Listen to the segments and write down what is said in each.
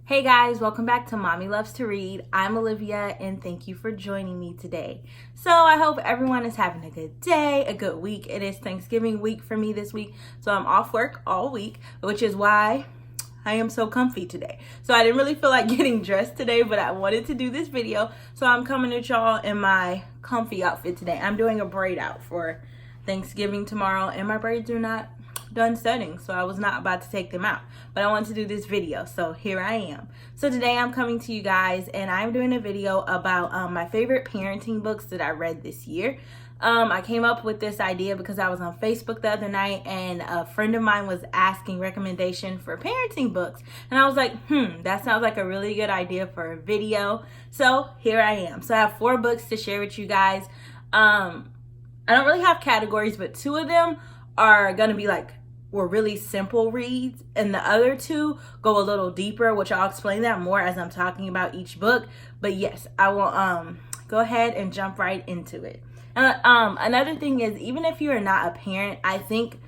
Hey guys, welcome back to Mommy Loves to Read. I'm Olivia and thank you for joining me today. So I hope everyone is having a good day, a good week. It is Thanksgiving week for me this week, so I'm off work all week, which is why I am so comfy today. So I didn't really feel like getting dressed today, but I wanted to do this video, so I'm coming at y'all in my comfy outfit today. I'm doing a braid out for Thanksgiving tomorrow, and my braids are not done setting, so I was not about to take them out, but I wanted to do this video, so here I am. So today I'm coming to you guys and I'm doing a video about my favorite parenting books that I read this year. I came up with this idea because I was on Facebook the other night and a friend of mine was asking recommendation for parenting books, and I was like, that sounds like a really good idea for a video. So here I am. So I have 4 books to share with you guys. I don't really have categories, but 2 of them are gonna be were really simple reads, and the other 2 go a little deeper, which I'll explain that more as I'm talking about each book. But yes, I will go ahead and jump right into it. Another thing is, even if you are not a parent, I think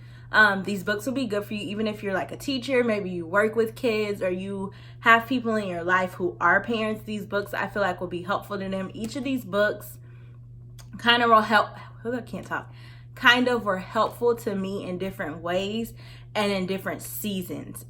these books will be good for you, even if you're like a teacher, maybe you work with kids, or you have people in your life who are parents. These books I feel like will be helpful to them. Each of these books kind of were helpful to me in different ways and in different seasons.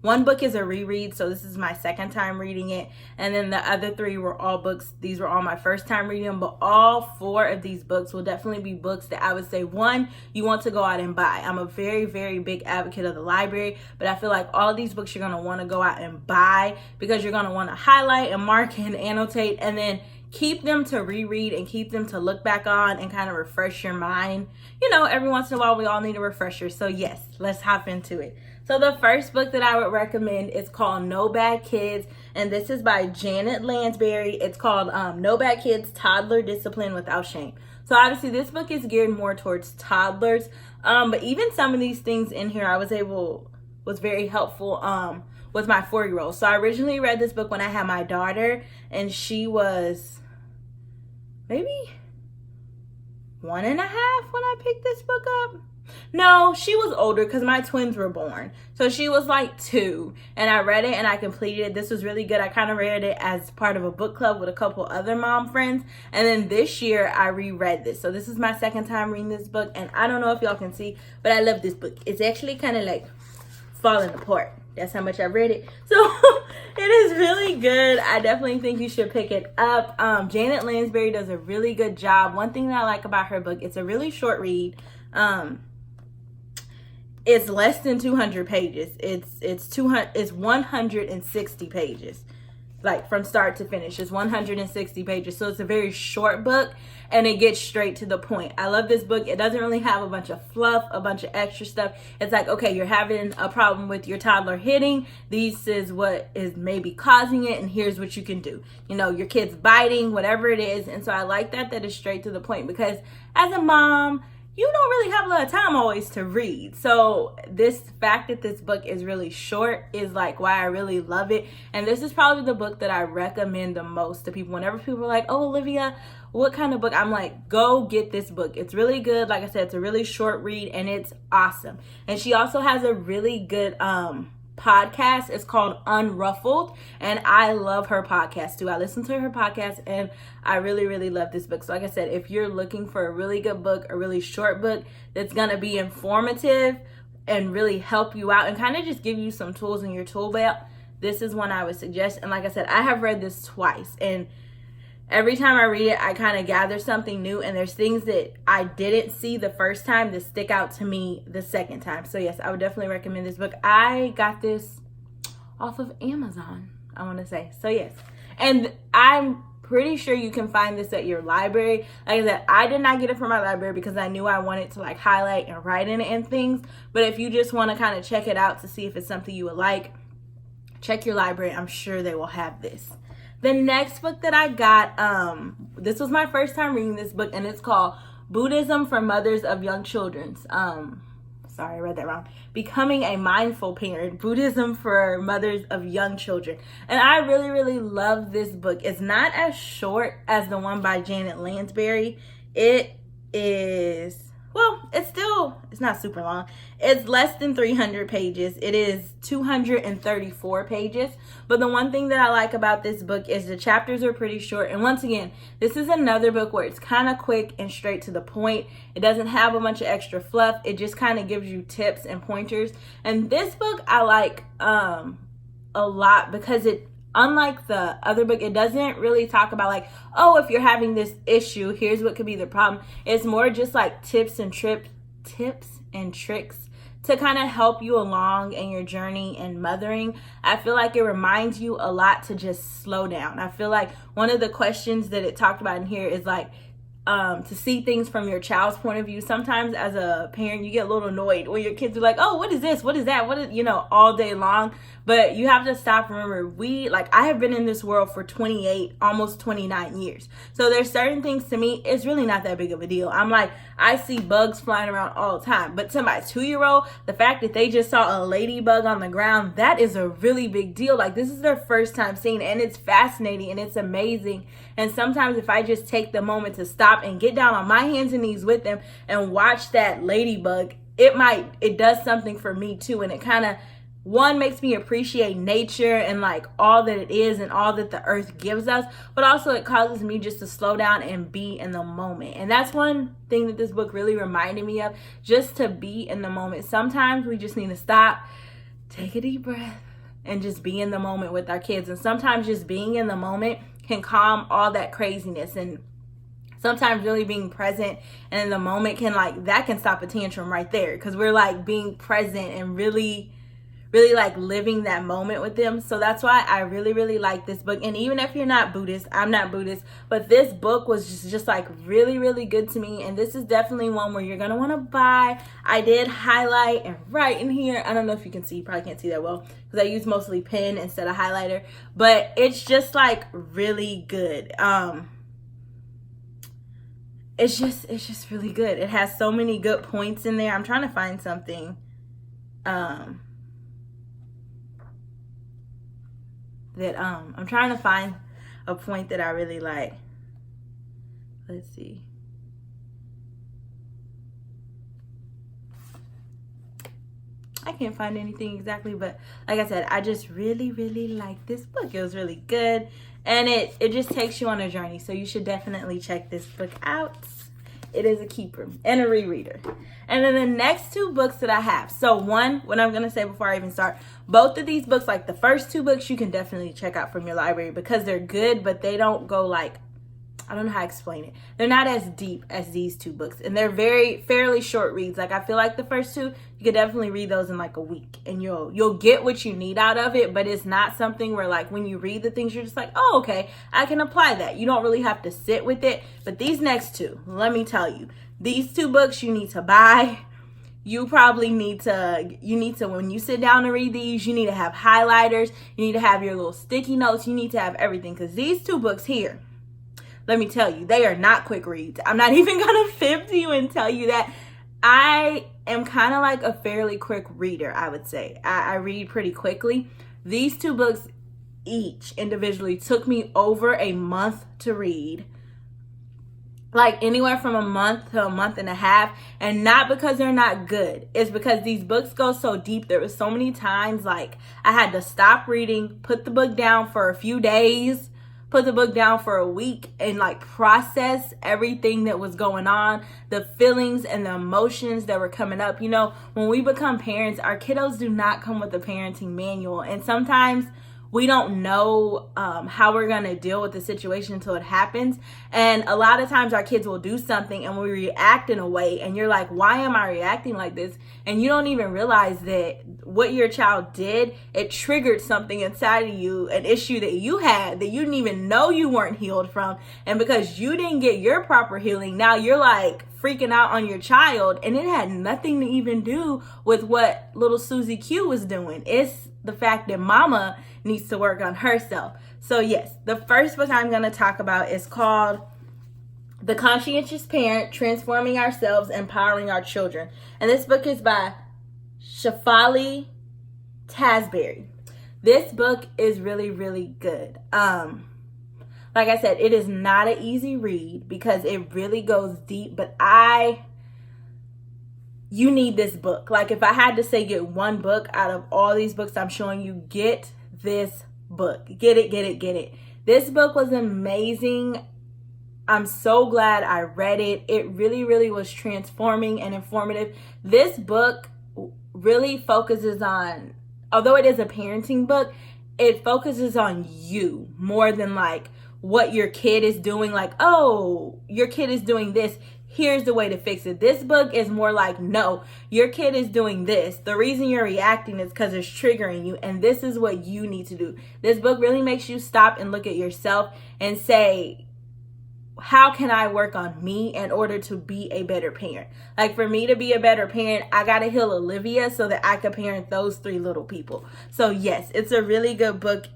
One book is a reread, so this is my second time reading it, and then the other 3 were all books. These were all my first time reading them, but all 4 of these books will definitely be books that I would say, one, you want to go out and buy. I'm a very, very big advocate of the library, but I feel like all of these books you're going to want to go out and buy because you're going to want to highlight and mark and annotate, and then keep them to reread and keep them to look back on and kind of refresh your mind. You know, every once in a while we all need a refresher. So yes, let's hop into it. So the first book that I would recommend is called No Bad Kids, and this is by Janet Lansbury. It's called No Bad Kids, Toddler Discipline Without Shame. So obviously this book is geared more towards toddlers, but even some of these things in here was very helpful with my 4-year-old. So I originally read this book when I had my daughter, and she was maybe 1.5 when I picked this book up. No, she was older because my twins were born. So she was like 2, and I read it and I completed it. This was really good. I kind of read it as part of a book club with a couple other mom friends. And then this year I reread this. So this is my second time reading this book, and I don't know if y'all can see, but I love this book. It's actually kind of like falling apart. That's how much I read it. So it is really good. I definitely think you should pick it up. Janet Lansbury does a really good job. One thing that I like about her book, it's a really short read. It's less than 200 pages. It's 160 pages. Like from start to finish, it's 160 pages. So it's a very short book and it gets straight to the point. I love this book. It doesn't really have a bunch of fluff, a bunch of extra stuff. It's like, okay, you're having a problem with your toddler hitting. This is what is maybe causing it, and here's what you can do. You know, your kid's biting, whatever it is. And so I like that it's straight to the point, because as a mom, you don't really have a lot of time always to read. So this fact that this book is really short is like why I really love it. And this is probably the book that I recommend the most to people. Whenever people are like, oh, Olivia, what kind of book? I'm like, go get this book. It's really good. Like I said, it's a really short read and it's awesome. And she also has a really good podcast. It's called Unruffled, and I love her podcast too. I listen to her podcast and I really, really love this book. So like I said, if you're looking for a really good book, a really short book that's going to be informative and really help you out and kind of just give you some tools in your tool belt, this is one I would suggest. And like I said, I have read this twice, and every time I read it, I kind of gather something new, and there's things that I didn't see the first time that stick out to me the second time. So yes, I would definitely recommend this book. I got this off of Amazon, I want to say. So yes, and I'm pretty sure you can find this at your library. Like I said, I did not get it from my library because I knew I wanted to like highlight and write in it and things. But if you just want to kind of check it out to see if it's something you would like, check your library. I'm sure they will have this. The next book that I got, this was my first time reading this book, and it's called Buddhism for Mothers of Young Children. Sorry, I read that wrong. Becoming a Mindful Parent, Buddhism for Mothers of Young Children. And I really, really love this book. It's not as short as the one by Janet Lansbury. It is, well, it's not super long. It's less than 300 pages. It is 234 pages. But the one thing that I like about this book is the chapters are pretty short. And once again, this is another book where it's kind of quick and straight to the point. It doesn't have a bunch of extra fluff. It just kind of gives you tips and pointers. And this book I like a lot because it, unlike the other book, it doesn't really talk about like, oh, if you're having this issue, here's what could be the problem. It's more just like tips and tricks to kind of help you along in your journey in mothering. I feel like it reminds you a lot to just slow down. I feel like one of the questions that it talked about in here is like, to see things from your child's point of view. Sometimes as a parent, you get a little annoyed when your kids are like, oh, what is this? What is that? What is, all day long. But you have to stop. Remember, I have been in this world for 28, almost 29 years. So there's certain things to me, it's really not that big of a deal. I'm like, I see bugs flying around all the time. But to my 2-year-old, the fact that they just saw a ladybug on the ground, that is a really big deal. Like, this is their first time seeing it, and it's fascinating and it's amazing. And sometimes if I just take the moment to stop and get down on my hands and knees with them and watch that ladybug, it does something for me too. And it kind of, one, makes me appreciate nature and like all that it is and all that the earth gives us, but also it causes me just to slow down and be in the moment. And that's one thing that this book really reminded me of, just to be in the moment. Sometimes we just need to stop, take a deep breath, and just be in the moment with our kids. And sometimes just being in the moment can calm all that craziness. And sometimes really being present and in the moment that can stop a tantrum right there, because we're like being present and really like living that moment with them. So that's why I really, really like this book. And even if you're not Buddhist, I'm not Buddhist, but this book was just like really, really good to me. And this is definitely one where you're going to want to buy. I did highlight and write in here. I don't know if you can see, you probably can't see that well because I use mostly pen instead of highlighter, but it's just like really good. It's just really good. It has so many good points in there. I'm trying to find something. I'm trying to find a point that I really like. Let's see. I can't find anything exactly, but like I said, I just really, really like this book. It was really good, and it just takes you on a journey. So you should definitely check this book out. It is a keeper and a rereader. And then the next two books that I have. So one, what I'm going to say before I even start, both of these books, like the first two books, you can definitely check out from your library because they're good, but they don't go like, I don't know how to explain it. They're not as deep as these two books, and they're fairly short reads. Like I feel like the first two, you could definitely read those in like a week and you'll get what you need out of it, but it's not something where like when you read the things, you're just like, oh, okay, I can apply that. You don't really have to sit with it. But these next two, let me tell you, these two books you need to buy. You probably need to, when you sit down to read these, you need to have highlighters. You need to have your little sticky notes. You need to have everything, because these two books here, let me tell you, they are not quick reads. I'm not even going to fib to you and tell you that. I am kind of like a fairly quick reader, I would say. I read pretty quickly. These two books each individually took me over a month to read. Like anywhere from a month to a month and a half. And not because they're not good. It's because these books go so deep. There was so many times like I had to stop reading, put the book down for a few days, put the book down for a week, and like process everything that was going on, the feelings and the emotions that were coming up. You know, when we become parents, our kiddos do not come with a parenting manual. And sometimes we don't know how we're going to deal with the situation until it happens. And a lot of times our kids will do something and we react in a way. And you're like, why am I reacting like this? And you don't even realize that what your child did, it triggered something inside of you, an issue that you had that you didn't even know you weren't healed from. And because you didn't get your proper healing, now you're like freaking out on your child. And it had nothing to even do with what little Susie Q was doing. It's the fact that mama needs to work on herself. So yes, the first book I'm going to talk about is called The Conscientious Parent, Transforming Ourselves, Empowering Our Children. And this book is by Shefali Tasbury. This book is really, really good. Like I said, it is not an easy read because it really goes deep, but I you need this book. Like, if I had to say get one book out of all these books I'm showing you, get this book. Get it, get it, get it. This book was amazing. I'm so glad I read it. It really, really was transforming and informative. This book really focuses on, although it is a parenting book, it focuses on you more than like what your kid is doing. Like, oh, your kid is doing this, here's the way to fix it. This book is more like, no, your kid is doing this. The reason you're reacting is because it's triggering you, and this is what you need to do. This book really makes you stop and look at yourself and say, how can I work on me in order to be a better parent? Like, for me to be a better parent, I got to heal Olivia so that I could parent those 3 little people. So yes, it's a really good book.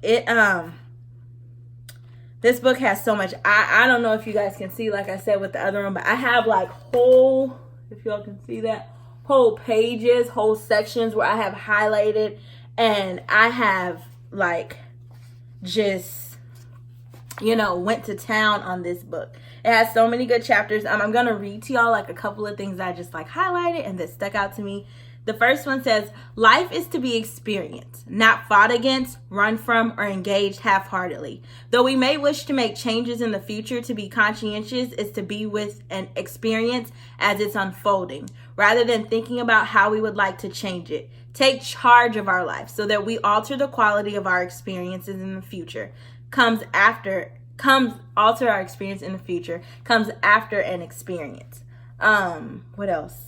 This book has so much. I don't know if you guys can see, like I said with the other one, but I have like whole, if y'all can see that, whole pages, whole sections where I have highlighted, and I have like just, went to town on this book. It has so many good chapters. I'm going to read to y'all like a couple of things I just like highlighted and that stuck out to me. The first one says, life is to be experienced, not fought against, run from, or engaged half-heartedly. Though we may wish to make changes in the future, to be conscientious is to be with an experience as it's unfolding, rather than thinking about how we would like to change it. Take charge of our life so that we alter the quality of our experiences in the future. Alter our experience in the future comes after an experience. What else?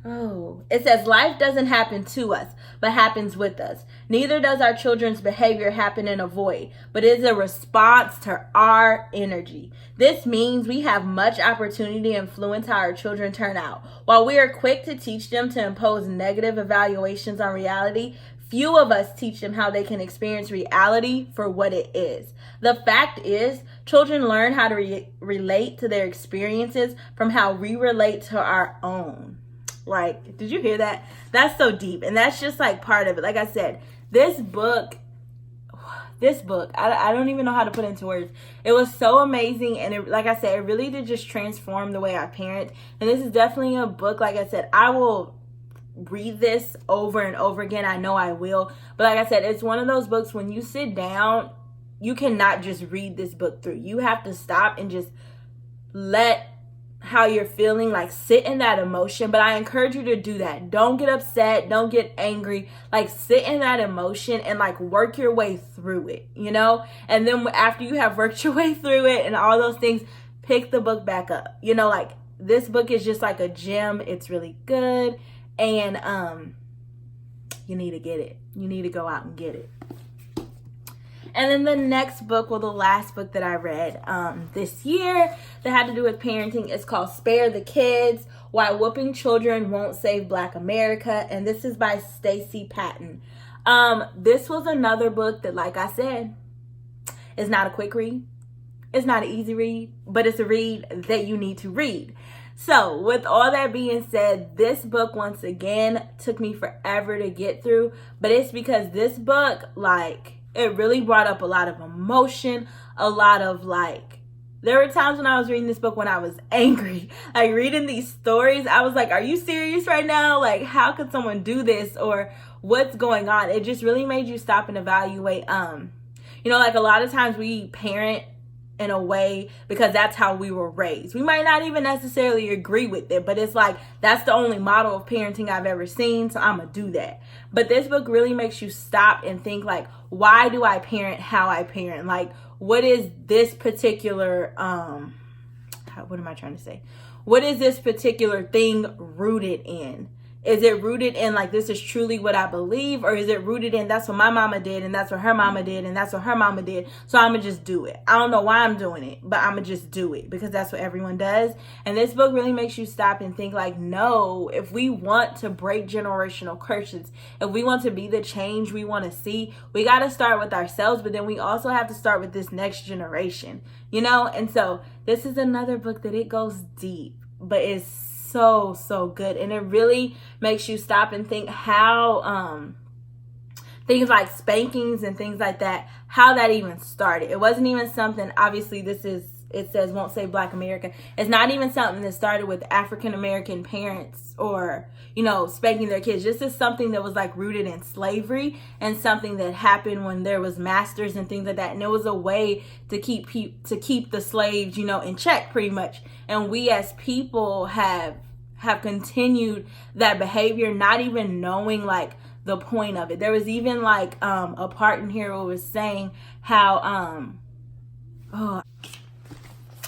Oh, it says life doesn't happen to us, but happens with us. Neither does our children's behavior happen in a void, but is a response to our energy. This means we have much opportunity to influence how our children turn out. While we are quick to teach them to impose negative evaluations on reality, few of us teach them how they can experience reality for what it is. The fact is, children learn how to relate to their experiences from how we relate to our own. Like, did you hear that? That's so deep. And that's just like part of it. Like I said, this book, I don't even know how to put it into words. It was so amazing. And it, like I said, it really did just transform the way I parent. And this is definitely a book, like I said, I will read this over and over again. I know I will. But like I said, it's one of those books when you sit down, you cannot just read this book through. You have to stop and just let how you're feeling like sit in that emotion. But I encourage you to do that. Don't get upset, don't get angry. Like, sit in that emotion and like work your way through it, and then after you have worked your way through it and all those things, pick the book back up. Like, this book is just like a gem. It's really good, and you need to get it. You need to go out and get it. And then the next book, well, the last book that I read this year that had to do with parenting is called Spare the Kids, Why Whooping Children Won't Save Black America. And this is by Stacey Patton. This was another book that, like I said, is not a quick read. It's not an easy read, but it's a read that you need to read. So with all that being said, this book once again took me forever to get through, but it's because this book, like, it really brought up a lot of emotion, a lot of like, there were times when I was reading this book when I was angry, like reading these stories. I was like, are you serious right now? Like, how could someone do this? Or what's going on? It just really made you stop and evaluate. Like a lot of times we parent in a way because that's how we were raised. We might not even necessarily agree with it, but it's like, that's the only model of parenting I've ever seen, so I'm gonna do that. But this book really makes you stop and think, like, why do I parent how I parent? Like, what is this particular what am I trying to say? What is this particular thing rooted in? Is it rooted in like, this is truly what I believe? Or is it rooted in, that's what my mama did, and that's what her mama did, and that's what her mama did, so I'm gonna just do it. I don't know why I'm doing it, but I'm gonna just do it because that's what everyone does. And this book really makes you stop and think, like, no, if we want to break generational curses, if we want to be the change we want to see, we got to start with ourselves, but then we also have to start with this next generation, And so this is another book that it goes deep, but it's so good, and it really makes you stop and think how things like spankings and things like that, how that even started. It wasn't even something, obviously this is it says won't save Black America. It's not even something that started with African American parents or, you know, spanking their kids. This is something that was like rooted in slavery and something that happened when there was masters and things like that. And it was a way to keep the slaves, you know, in check pretty much. And we as people have continued that behavior, not even knowing like the point of it. There was even like a part in here where it was saying how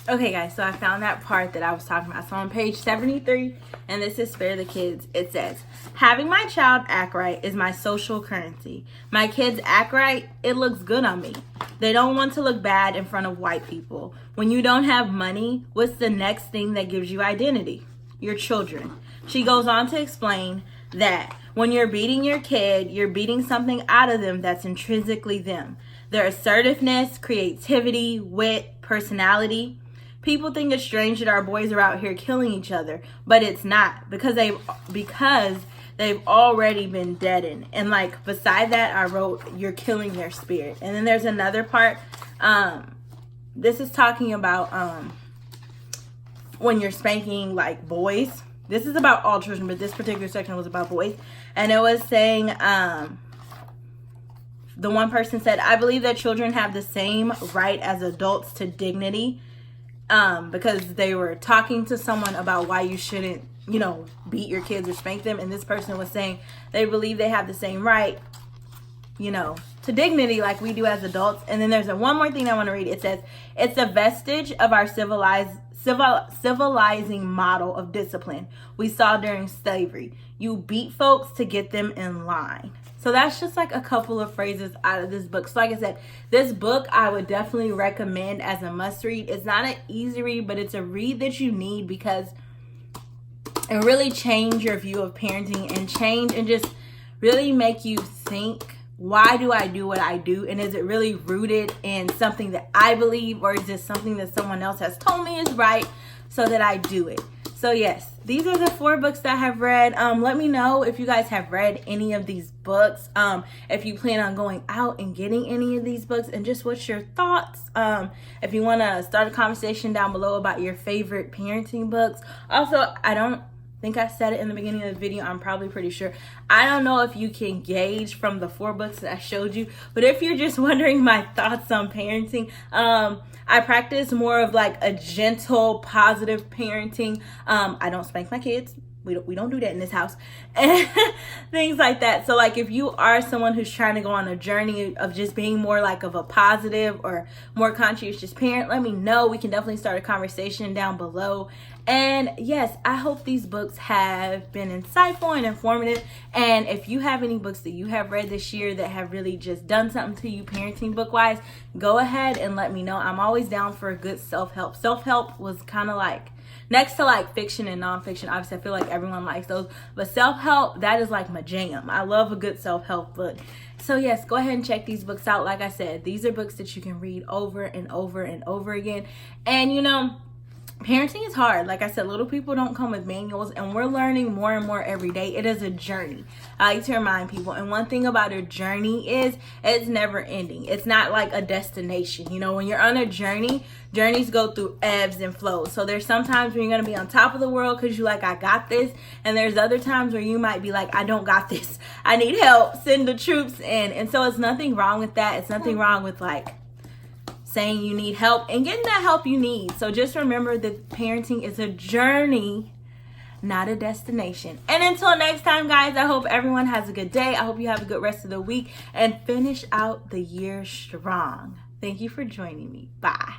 okay guys, so I found that part that I was talking about. So on page 73, and this is Spare the Kids, it says, having my child act right is my social currency. My kids act right, it looks good on me. They don't want to look bad in front of white people. When you don't have money, what's the next thing that gives you identity? Your children. She goes on to explain that when you're beating your kid, you're beating something out of them that's intrinsically them. Their assertiveness, creativity, wit, personality. People think it's strange that our boys are out here killing each other, but it's not, because they've already been deadened. And like beside that, I wrote, you're killing their spirit. And then there's another part. This is talking about when you're spanking like boys. This is about all children, but this particular section was about boys. And it was saying, the one person said, I believe that children have the same right as adults to dignity, because they were talking to someone about why you shouldn't, you know, beat your kids or spank them. And this person was saying they believe they have the same right, you know, to dignity like we do as adults. And then there's one more thing I want to read. It says, it's a vestige of our civilizing model of discipline we saw during slavery. You beat folks to get them in line. So that's just like a couple of phrases out of this book. So like I said, this book I would definitely recommend as a must read. It's not an easy read, but it's a read that you need because it really change your view of parenting and change and just really make you think, why do I do what I do? And is it really rooted in something that I believe, or is this something that someone else has told me is right so that I do it? So yes, these are the 4 books that I have read. Let me know if you guys have read any of these books. If you plan on going out and getting any of these books, and just what's your thoughts. If you want to start a conversation down below about your favorite parenting books. Also, I don't think I said it in the beginning of the video. I'm probably pretty sure. I don't know if you can gauge from the 4 books that I showed you, but if you're just wondering my thoughts on parenting, I practice more of like a gentle, positive parenting. I don't spank my kids. We don't do that in this house. And things like that. So like if you are someone who's trying to go on a journey of just being more like of a positive or more conscientious parent, let me know. We can definitely start a conversation down below. And yes, I hope these books have been insightful and informative. And if you have any books that you have read this year that have really just done something to you parenting book wise, go ahead and let me know. I'm always down for a good self-help. Self-help was kind of like next to like fiction and nonfiction. Obviously, I feel like everyone likes those. But self-help, that is like my jam. I love a good self-help book. So yes, go ahead and check these books out. Like I said, these are books that you can read over and over and over again. And you know, parenting is hard. Like I said, little people don't come with manuals, and we're learning more and more every day. It is a journey. I like to remind people. And one thing about a journey is it's never ending. It's not like a destination. You know, when you're on a journey, journeys go through ebbs and flows. So there's sometimes when you're going to be on top of the world because you're like, I got this. And there's other times where you might be like, I don't got this. I need help. Send the troops in. And so it's nothing wrong with that. It's nothing wrong with like saying you need help and getting that help you need. So just remember that parenting is a journey, not a destination. And until next time, guys, I hope everyone has a good day. I hope you have a good rest of the week and finish out the year strong. Thank you for joining me. Bye.